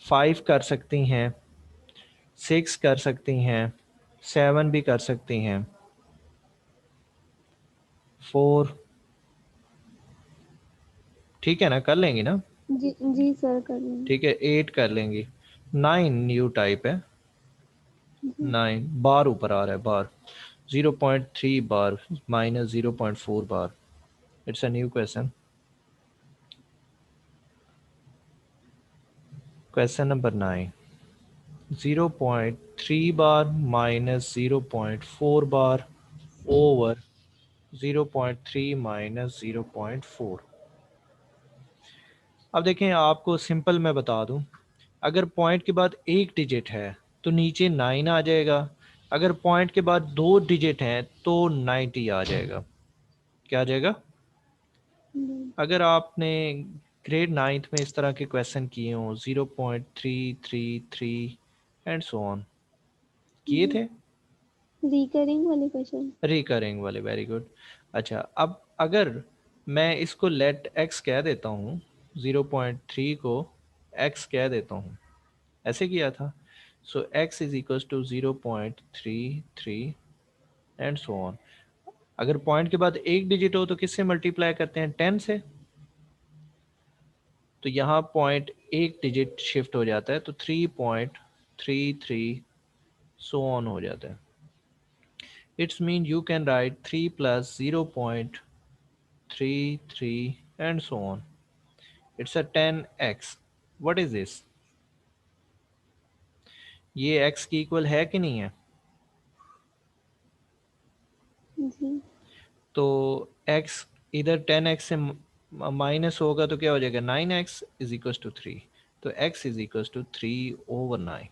A: 5 कर सकती हैं, 6 कर सकती हैं, 7 भी कर सकती हैं, 4, ठीक है ना, कर लेंगी ना,
B: जी सर कर लेंगे।
A: ठीक है, 8 कर लेंगी, 9 न्यू टाइप है,
B: जी
A: 9 बार ऊपर आ रहा है, bar 0.3 bar -0.4 bar, it's a new question. Question number 9, 0.3 bar -0.4 bar over 0.3 -0.4। अब देखें, आपको सिंपल मैं बता दूं, अगर पॉइंट के बाद एक डिजिट है तो नीचे 9 आ जाएगा, अगर पॉइंट के बाद 2 डिजिट हैं तो 90 आ जाएगा। क्या आ जाएगा?
B: जी
A: अगर आपने ग्रेड 9th में इस तरह के क्वेश्चन किए हों, 0.333 एंड सो ऑन, किए
B: जी
A: थे
B: रिकरिंग वाले क्वेश्चन।
A: रिकरिंग वाले, वेरी गुड। अच्छा, अब अगर मैं इसको लेट एक्स कह देता हूँ, 0.3 को एक्स कह देता हूँ, ऐसे किया था, so X is equal to 0.33 and so on. अगर पॉइंट के बाद एक डिजिट हो तो किससे मल्टीप्लाई करते हैं? 10 से। तो यहाँ पॉइंट एक डिजिट शिफ्ट हो जाता है तो 3.33 सो ऑन हो जाता है। It's mean you can write 3 plus 0.33 and so on. It's a 10x. What is this? ये x की इक्वल है कि नहीं है?
B: जी
A: तो x इधर 10x से माइनस होगा तो क्या हो जाएगा? 9x is equal to 3। तो x इज इक्वल टू 3/9।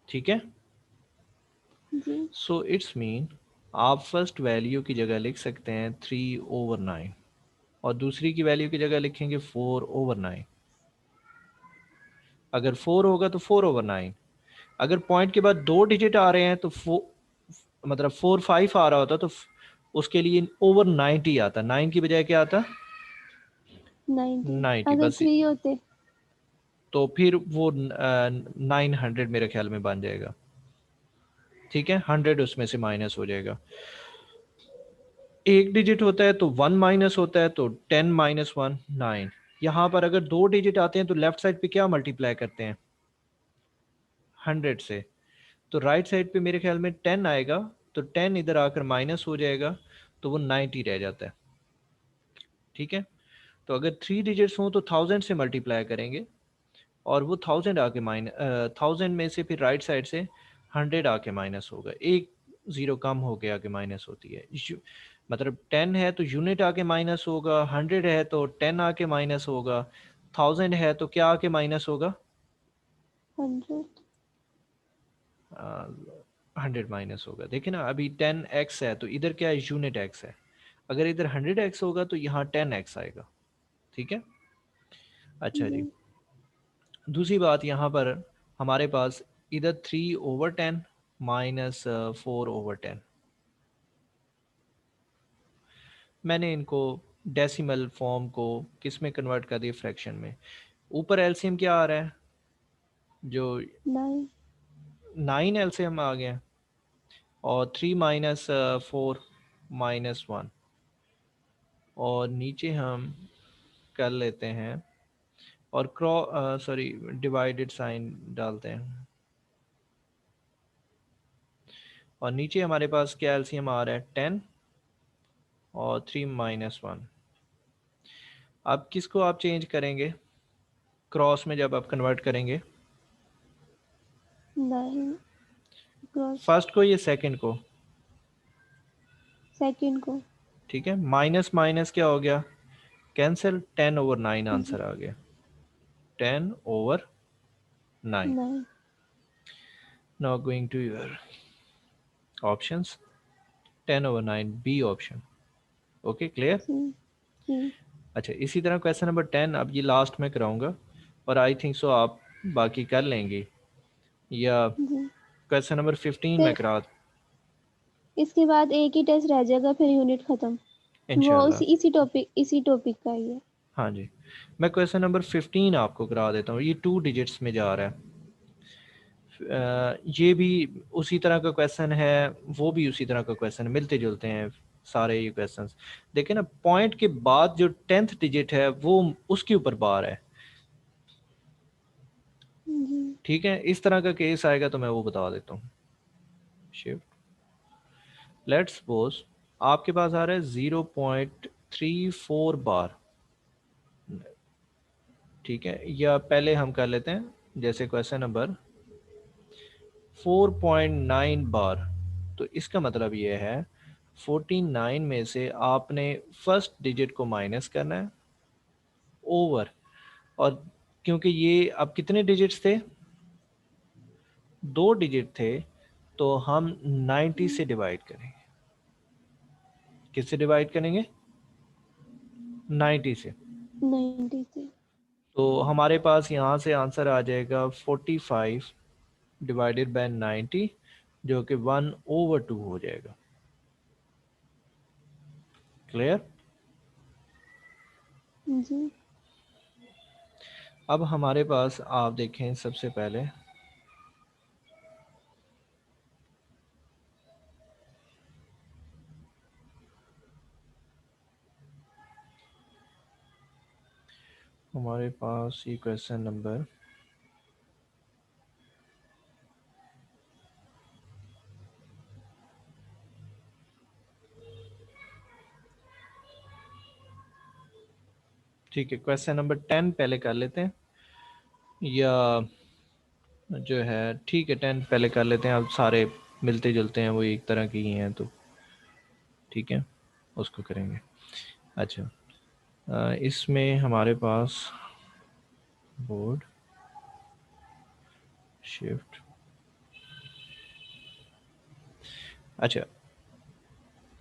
A: ठीक है,
B: जी
A: सो इट्स मीन आप फर्स्ट वैल्यू की जगह लिख सकते हैं 3/9 और दूसरी की वैल्यू की जगह लिखेंगे 4/9। अगर 4 होगा तो 4/9। अगर पॉइंट के बाद 2 डिजिट आ रहे हैं तो मतलब 4 5 आ रहा होता तो उसके लिए ओवर 90 आता, 9 की बजाय क्या आता?
B: 90।
A: 90
B: अगर
A: बस।
B: 3 होते।
A: तो फिर वो 900 मेरे ख्याल में बन जाएगा। ठीक है, 100 उसमें से माइनस हो जाएगा। एक डिजिट होता है तो 1 माइनस होता है, तो 10 -1 9। यहाँ पर अगर 2 डिजिट आते हैं तो लेफ्ट साइड पे क्या मल्टीप्लाई करते हैं? 100 से। तो राइट साइड पे मेरे ख्याल में 10 आएगा, तो 10 इधर आकर माइनस हो जाएगा तो वो 90 रह जाता है। ठीक है, तो अगर 3 डिजिट्स हों तो 1000 से मल्टीप्लाई करेंगे और वो 1000 आके माइनस 1000 में से फिर राइट साइड से 100 आके माइनस होगा, एक ज़ीरो कम हो के आके माइनस होती है। मतलब 10 है तो यूनिट आके माइनस होगा, 100 है तो 10 आके माइनस होगा, 1000 है तो क्या आके माइनस होगा?
B: 100।
A: 100 माइनस होगा। देखिए ना, अभी 10x है तो इधर क्या है? यूनिट x है। अगर इधर 100x होगा तो यहाँ 10x आएगा। ठीक है, अच्छा
B: जी
A: जी। दूसरी बात, यहाँ पर हमारे पास इधर 3/10 -4/10। मैंने इनको डेसिमल फॉर्म को किस में कन्वर्ट कर दिया? फ्रैक्शन में। ऊपर एलसीएम क्या आ रहा है? जो 9 एलसीएम आ गया, और 3 माइनस 4 माइनस 1, और नीचे हम कर लेते हैं और सॉरी डिवाइडेड साइन डालते हैं, और नीचे हमारे पास क्या एलसीएम आ रहा है 10 और 3 माइनस 1। अब किसको आप चेंज करेंगे क्रॉस में जब आप कन्वर्ट करेंगे,
B: 9 क्रॉस
A: फर्स्ट को या सेकंड को?
B: सेकंड को।
A: ठीक है, माइनस माइनस क्या हो गया, कैंसिल, 10 ओवर 9
B: जी
A: आंसर आ गया, 10 over 9।
B: 9
A: now going to your options, 10 over 9 B option. Okay clear.
B: जी जी
A: अच्छा, इसी तरह क्वेश्चन नंबर 10 अब ये लास्ट में कराऊंगा, और आई थिंक सो आप बाकी कर लेंगे, या
B: जी।
A: क्वेश्चन नंबर 15 में
B: ते-
A: करा
B: इसके बाद एक ही टेस्ट रह जाएगा, फिर यूनिट खत्म। वो
A: इंशाल्लाह।
B: इसी टॉपिक का ही है।
A: हाँ जी, मैं क्वेश्चन नंबर 15 आपको करा देता हूँ, ये 2 डिजिट्स में जा रहा है। ये भी उसी तरह का क्वेश्चन है, वो भी उसी तरह का क्वेश्चन है, मिलते जुलते हैं सारे ये क्वेश्चंस। देखिए ना, पॉइंट के बाद जो 10th डिजिट है वो उसके ऊपर बार है।
B: जी
A: ठीक है, इस तरह का केस आएगा तो मैं वो बता देता हूँ। शिफ्ट, लेट्स सपोज आपके पास आ रहा है 0.34 बार। ठीक है, या पहले हम कर लेते हैं जैसे क्वेश्चन नंबर 4.9 बार। तो इसका मतलब ये है 49 में से आपने फर्स्ट डिजिट को माइनस करना है, ओवर, और क्योंकि ये अब कितने डिजिट्स थे, 2 डिजिट थे, तो हम 90 से डिवाइड करेंगे। किससे डिवाइड करेंगे, 90 से।
B: 90 से।
A: तो हमारे पास यहाँ से आंसर आ जाएगा 45 डिवाइडेड बाय 90, जो कि 1/2 हो जाएगा। क्लियर।
B: जी
A: अब हमारे पास आप देखें सबसे पहले हमारे पास ये क्वेश्चन नंबर ठीक है, क्वेश्चन नंबर 10 पहले कर लेते हैं, या जो है ठीक है 10 पहले कर लेते हैं, अब सारे मिलते जुलते हैं, वो एक तरह की ही हैं, तो ठीक है उसको करेंगे। अच्छा, इसमें हमारे पास बोर्ड, शिफ्ट, अच्छा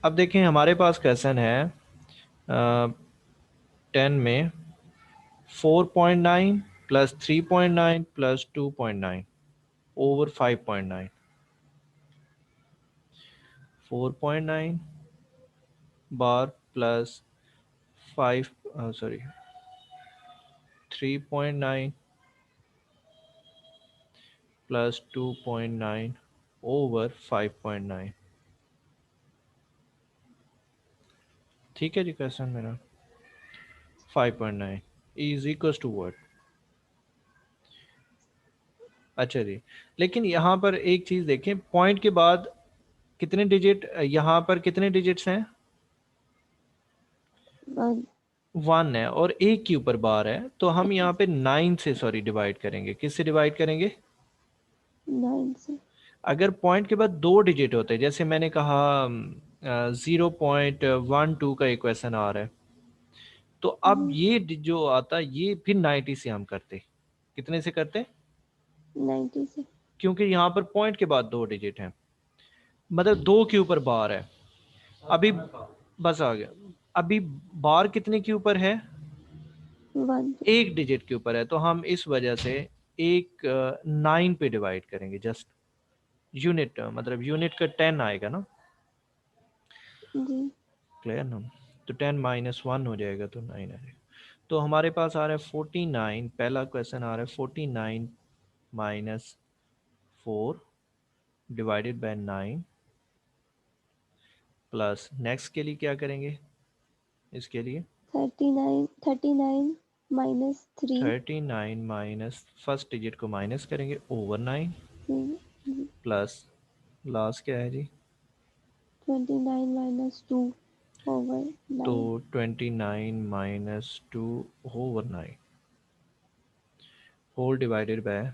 A: अब देखें हमारे पास क्वेश्चन है 10 में 4.9 प्लस 3.9 प्लस 2.9 ओवर 5.9। 4.9 बार प्लस 5 सॉरी 3.9 प्लस 2.9 ओवर 5.9। ठीक है जी, क्वेश्चन मेरा 5.9 इज इक्वल टू व्हाट। अच्छा जी, लेकिन यहाँ पर एक चीज़ देखें, पॉइंट के बाद कितने डिजिट, यहाँ पर कितने डिजिट्स हैं,
B: 1
A: 1 है, और एक के ऊपर बार है, तो हम यहाँ पे 9 से सॉरी डिवाइड करेंगे। किससे डिवाइड करेंगे,
B: 9 से।
A: अगर पॉइंट के बाद 2 डिजिट होते, जैसे मैंने कहा 0.12 का इक्वेशन आ रहा है, तो अब
B: जी
A: ये जो आता ये फिर 90 से हम करते, कितने से करते,
B: 90 से।
A: क्योंकि यहाँ पर पॉइंट के बाद 2 डिजिट हैं, मतलब 2 के ऊपर बार है। अभी बस आ गया, अभी बार कितने के ऊपर है,
B: 1 पे।
A: एक डिजिट के ऊपर है, तो हम इस वजह से एक 9 पे डिवाइड करेंगे, जस्ट यूनिट, मतलब यूनिट का 10 आएगा ना।
B: जी
A: क्लियर ना, तो 10 माइनस 1 हो जाएगा, तो 9 आ जाएगा। तो हमारे पास आ रहा है 49, पहला क्वेश्चन आ रहा है 49 minus 4 divided by 9 plus next के लिए क्या करेंगे, इसके लिए
B: 39 माइनस 3
A: 39 माइनस फर्स्ट डिजिट को माइनस करेंगे ओवर 9 प्लस लास्ट क्या है जी,
B: 29 माइनस 2 ओवर
A: तो
B: 9।
A: 29 minus 2 over 9 whole divided by,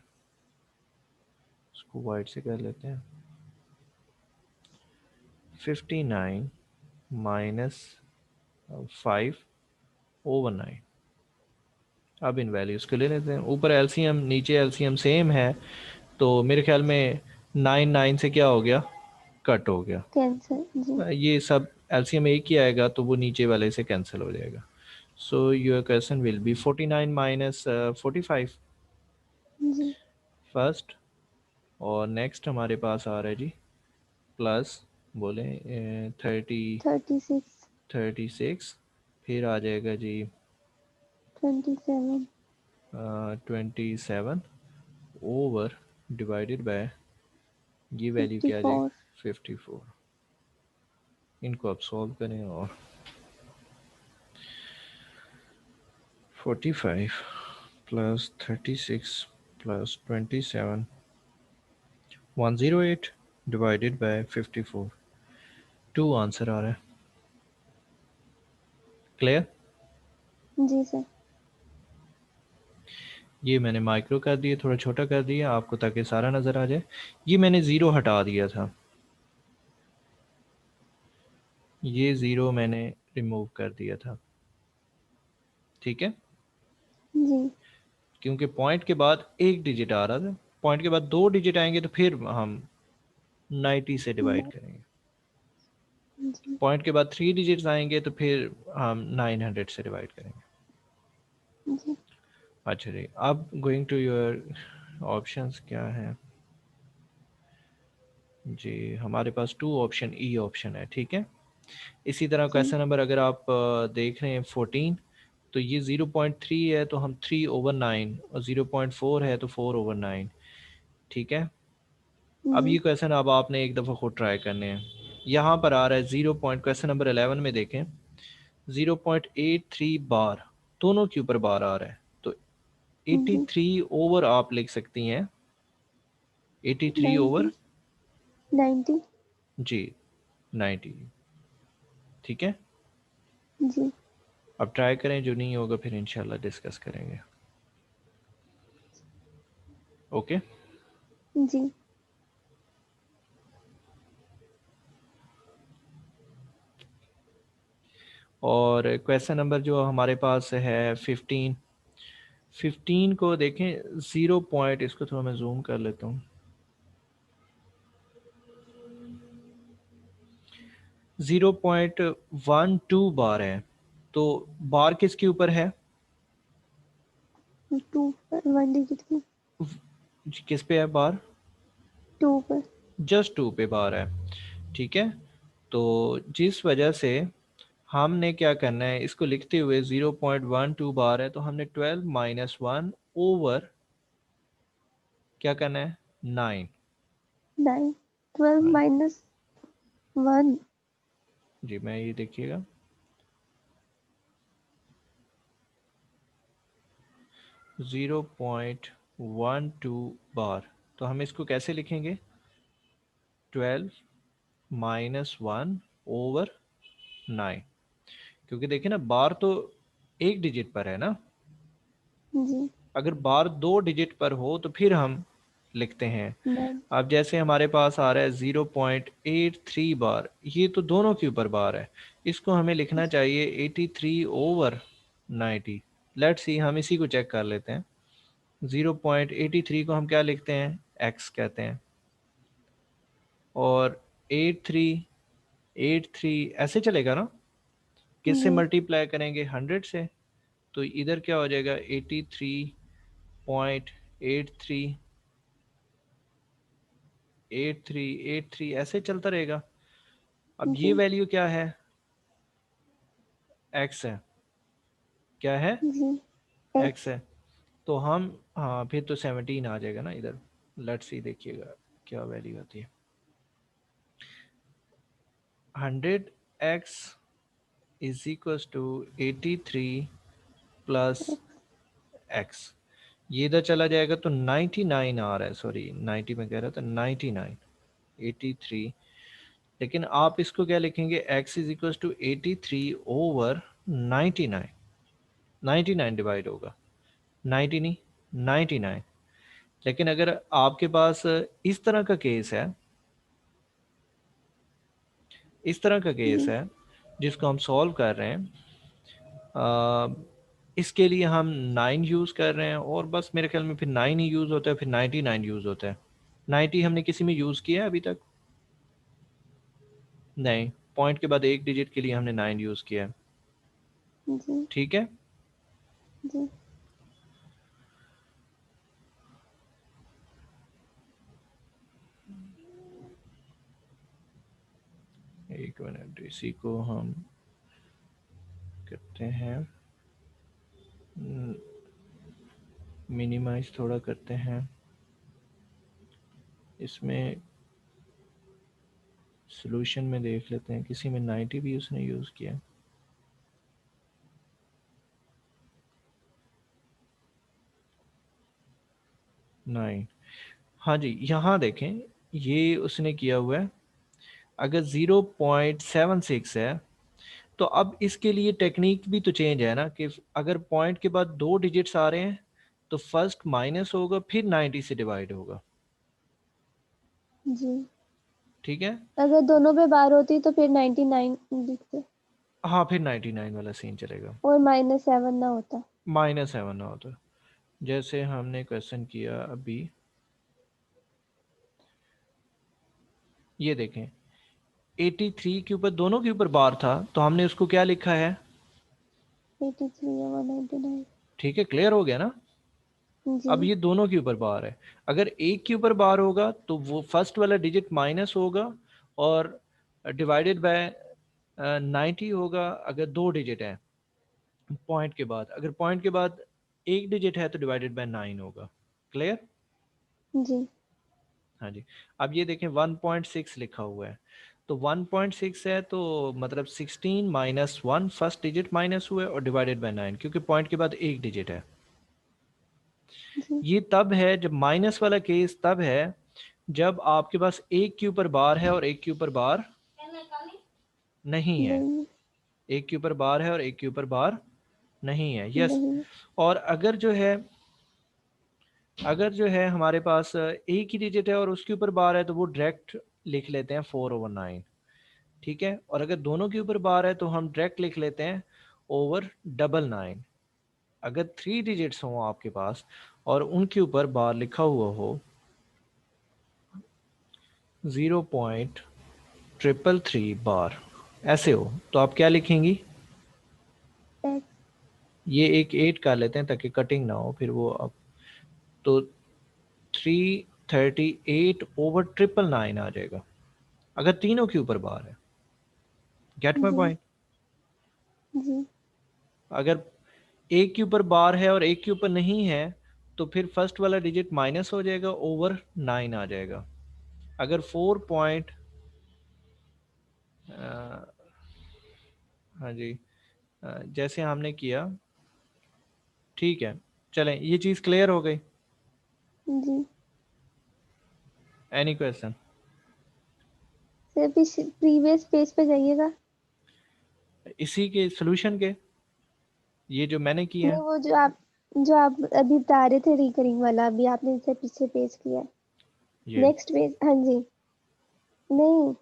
A: इसको वाइड से कर लेते हैं, 59 माइनस 5 ओवर 9। अब इन वैल्यूज़ को ले लेते हैं, ऊपर एलसीएम नीचे एलसीएम सेम है, तो मेरे ख्याल में 9 से क्या हो गया, कट हो गया।
B: कैंसर जी।
A: ये सब एलसीएम एक ही आएगा तो वो नीचे वाले से कैंसिल हो जाएगा। So your question will be 49 minus 45
B: जी
A: फर्स्ट, और नेक्स्ट हमारे पास आ रहा है जी प्लस बोले
B: 36
A: 36, फिर आ जाएगा जी
B: 27
A: 27 ओवर डिवाइडेड बाय, ये वैल्यू क्या आ जाएगी
B: 54
A: 54। इनको आप सॉल्व करें और 45 plus 36 plus 27 108 divided by 54, 2 answer आ रहा है। क्लियर?
B: जी सर।
A: ये मैंने माइक्रो कर दिया, थोड़ा छोटा कर दिया आपको ताकि सारा नज़र आ जाए। ये मैंने ज़ीरो हटा दिया था, ये ज़ीरो मैंने रिमूव कर दिया था, ठीक है,
B: जी
A: क्योंकि पॉइंट के बाद एक डिजिट आ रहा था, पॉइंट के बाद 2 डिजिट आएंगे तो फिर हम 90 से डिवाइड करेंगे,
B: जी
A: पॉइंट के बाद 3 डिजिट्स आएंगे तो फिर हम 900 से डिवाइड करेंगे।
B: जी
A: अच्छा जी, अब गोइंग टू योर ऑप्शंस क्या है जी, हमारे पास 2 ऑप्शन, ई ऑप्शन है, ठीक है। इसी तरह
B: जी
A: क्वेश्चन नंबर अगर आप देख रहे हैं 14, तो ये 0.3 है तो हम 3 ओवर 9, और 0.4 है तो 4 ओवर 9, ठीक है। अब
B: जी
A: ये क्वेश्चन अब आपने एक दफ़ा खुद ट्राई करने हैं। यहाँ पर आ रहा है 0 पॉइंट, क्वेश्चन नंबर 11 में देखें 0.83 बार, दोनों के ऊपर बार आ रहा है, तो
B: जी
A: 83 ओवर आप लिख सकती हैं, 83 ओवर
B: 90 90
A: जी 90, ठीक है।
B: जी
A: अब ट्राई करें, जो नहीं होगा फिर इंशाल्लाह डिस्कस करेंगे, ओके।
B: जी
A: और क्वेश्चन नंबर जो हमारे पास है 15, 15 को देखें 0 पॉइंट, इसको थोड़ा मैं जूम कर लेता हूँ, 0.12 बार है, तो बार किसके ऊपर है,
B: 2 पर 1 डिजिट की
A: किस पे है बार,
B: 2 पर।
A: जस्ट 2 पे बार है, ठीक है। तो जिस वजह से हमने क्या करना है, इसको लिखते हुए 0.12 बार है तो हमने 12 माइनस 1 ओवर क्या करना है 9,
B: 9 12 माइनस 1।
A: जी मैं ये देखिएगा 0.12 बार, तो हम इसको कैसे लिखेंगे 12 माइनस 1 ओवर 9, क्योंकि देखिए ना बार तो एक डिजिट पर है ना,
B: जी
A: अगर बार 2 डिजिट पर हो तो फिर हम लिखते हैं।
B: 9
A: अब जैसे हमारे पास आ रहा है 0.83 बार, ये तो दोनों के ऊपर बार है, इसको हमें लिखना चाहिए 83 ओवर 90। लेट्स सी, हम इसी को चेक कर लेते हैं, 0.83 को हम क्या लिखते हैं, एक्स कहते हैं, और 83 ऐसे चलेगा ना, किससे
B: जी
A: मल्टीप्लाई करेंगे 100 से, तो इधर क्या हो जाएगा 83.83, 8383 ऐसे चलता रहेगा। अब ये
B: जी
A: वैल्यू क्या है, एक्स है, क्या है,
B: जी
A: एक्स
B: एक्स।
A: है, तो हम, हाँ फिर तो 17 आ जाएगा ना इधर। लेट्स सी, देखिएगा क्या वैल्यू आती है। 100x is equal to 83 plus x। ये इधर चला जाएगा तो 99 आ रहा है, सॉरी 90 में कह रहा था, 99, 83। लेकिन आप इसको क्या लिखेंगे, x is equal to 83 over 99। 99 divide होगा, 90 नहीं, 99। लेकिन अगर आपके पास इस तरह का केस है, इस तरह का केस
B: जी
A: है जिसको हम सॉल्व कर रहे हैं, इसके लिए हम 9 यूज़ कर रहे हैं, और बस मेरे ख्याल में फिर 9 ही यूज़ होता है, फिर 99 यूज़ होता है। 90 हमने किसी में यूज़ किया है अभी तक? नहीं, पॉइंट के बाद एक डिजिट के लिए हमने 9 यूज़ किया है।
B: जी
A: ठीक है,
B: जी
A: एक मिनट, इसी को हम करते हैं, मिनिमाइज थोड़ा करते हैं इसमें। सॉल्यूशन में देख लेते हैं, किसी में 90 भी उसने यूज़ किया। 9, हाँ जी, यहाँ देखें, ये उसने किया हुआ है। अगर 0.76 है तो अब इसके लिए टेक्निक भी तो चेंज है ना, कि अगर पॉइंट के बाद 2 डिजिट्स आ रहे हैं तो फर्स्ट माइनस होगा, फिर 90 से डिवाइड होगा।
B: जी।
A: ठीक है,
B: अगर दोनों पे बार होती तो फिर 99 लिखते
A: हाँ फिर 99 वाला सीन चलेगा,
B: और -7 ना होता।
A: -7 ना होता। जैसे हमने क्वेश्चन किया अभी, ये देखें 83 के ऊपर, दोनों के ऊपर बार था, तो हमने उसको क्या लिखा है?
B: 83 या 199।
A: ठीक है, क्लियर हो गया ना।
B: जी
A: अब ये दोनों के ऊपर बार है, अगर एक के ऊपर बार होगा तो वो फर्स्ट वाला डिजिट माइनस होगा और डिवाइडेड बाय 90 होगा। अगर 2 डिजिट है पॉइंट के बाद, अगर पॉइंट के बाद एक डिजिट है तो डिवाइडेड बाय 9 होगा। क्लियर?
B: जी
A: हाँ जी। अब ये देखें 1.6 लिखा हुआ है, तो 1.6 है तो मतलब 16 माइनस 1, फर्स्ट डिजिट माइनस हुआ है, और डिवाइडेड बाय 9, क्योंकि पॉइंट के बाद एक डिजिट है।
B: जी
A: ये तब है जब माइनस वाला केस, तब है जब आपके पास एक के ऊपर बार है और एक के ऊपर बार नहीं है।
B: नहीं
A: एक के ऊपर बार है और एक के ऊपर बार नहीं है, यस।
B: नहीं
A: और अगर जो है हमारे पास एक ही डिजिट है और उसके ऊपर बार है तो वो डायरेक्ट लिख लेते हैं 4/9। ठीक है, और अगर दोनों के ऊपर बार है तो हम डायरेक्ट लिख लेते हैं ओवर 999। अगर 3 डिजिट्स हों आपके पास और उनके ऊपर बार लिखा हुआ हो 0.333 बार, ऐसे हो, तो आप क्या लिखेंगी?
B: X
A: ये एक 8 कर लेते हैं ताकि कटिंग ना हो फिर वो। अब तो 338/999 आ जाएगा, अगर तीनों के ऊपर बार है। Get my
B: ji
A: point?
B: जी
A: अगर एक के ऊपर बार है और एक के ऊपर नहीं है तो फिर फर्स्ट वाला डिजिट माइनस हो जाएगा, ओवर 9 आ जाएगा। अगर 4 पॉइंट, हाँ जी, जैसे हमने किया, ठीक है, चलें, ये चीज़ क्लियर हो गई।
B: जी
A: एनी क्वेश्चन?
B: सिर्फ इस प्रीवियस पेज पे जाइएगा।
A: इसी के सॉल्यूशन के, ये जो मैंने किए
B: नहीं,
A: हैं,
B: वो जो आप अभी बता रहे थे रिकरिंग वाला, अभी आपने इससे पीछे पेज किया है।
A: ये
B: नेक्स्ट पेज, हाँ जी। नहीं,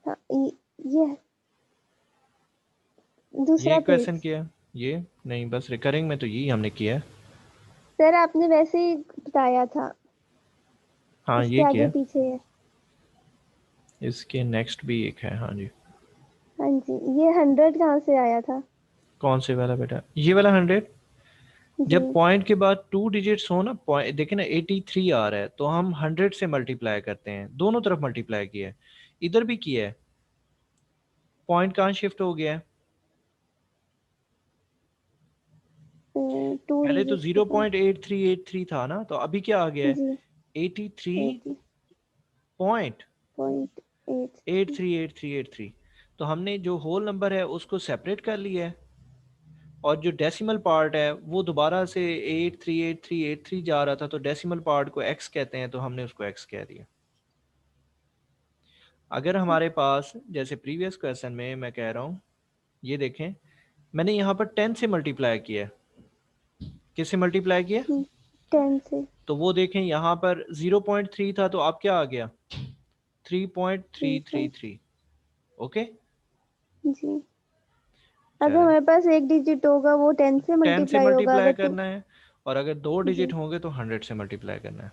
B: हाँ, ये
A: ये
B: दूसरा
A: क्वेश्चन
B: पेज।
A: किया है, ये नहीं, बस रिकरिंग में तो यही हमने किया है।
B: सर आपने वैसे ही बताया था,
A: हाँ
B: इसके
A: ये किया
B: आगे
A: है।
B: पीछे है।
A: इसके नेक्स्ट भी एक है, हाँ जी।
B: हाँ जी, ये 100 कहाँ से आया था?
A: कौन से वाला बेटा? ये वाला 100।
B: जी
A: जब पॉइंट के बाद 2 डिजिट्स हो ना, पॉइंट देखे ना, 83 आ रहा है तो हम 100 से मल्टीप्लाई करते हैं, दोनों तरफ मल्टीप्लाई किया है, इधर भी किया है। पॉइंट कहाँ शिफ्ट हो गया है?
B: 2
A: पहले तो
B: डिजिट के साथ।
A: 0.8383 था ना, तो अभी क्या आ गया है?
B: जी
A: 83.838383।
B: 80.83।
A: तो हमने जो होल नंबर है उसको सेपरेट कर लिया है, और जो डेसिमल पार्ट है वो दोबारा से 838383 जा रहा था, तो डेसिमल पार्ट को x कहते हैं, तो हमने उसको x कह दिया। अगर हमारे पास जैसे प्रीवियस क्वेश्चन में मैं कह रहा हूँ, ये देखें मैंने यहाँ पर 10 से मल्टीप्लाई किया है। किससे मल्टीप्लाई किया?
B: 10 से।
A: तो वो देखें यहाँ पर 0.3 था, तो अब क्या आ गया?
B: 3 पॉइंट।
A: 3.333। ओके,
B: जी, अगर
A: चलें,
B: हमारे पास एक डिजिट होगा वो 10 से
A: 10 से
B: मल्टीप्लाई होगा,
A: मल्टीप्लाई
B: अगर टू।
A: करना है, और अगर दो
B: जी
A: डिजिट होंगे तो 100 से मल्टीप्लाई करना है।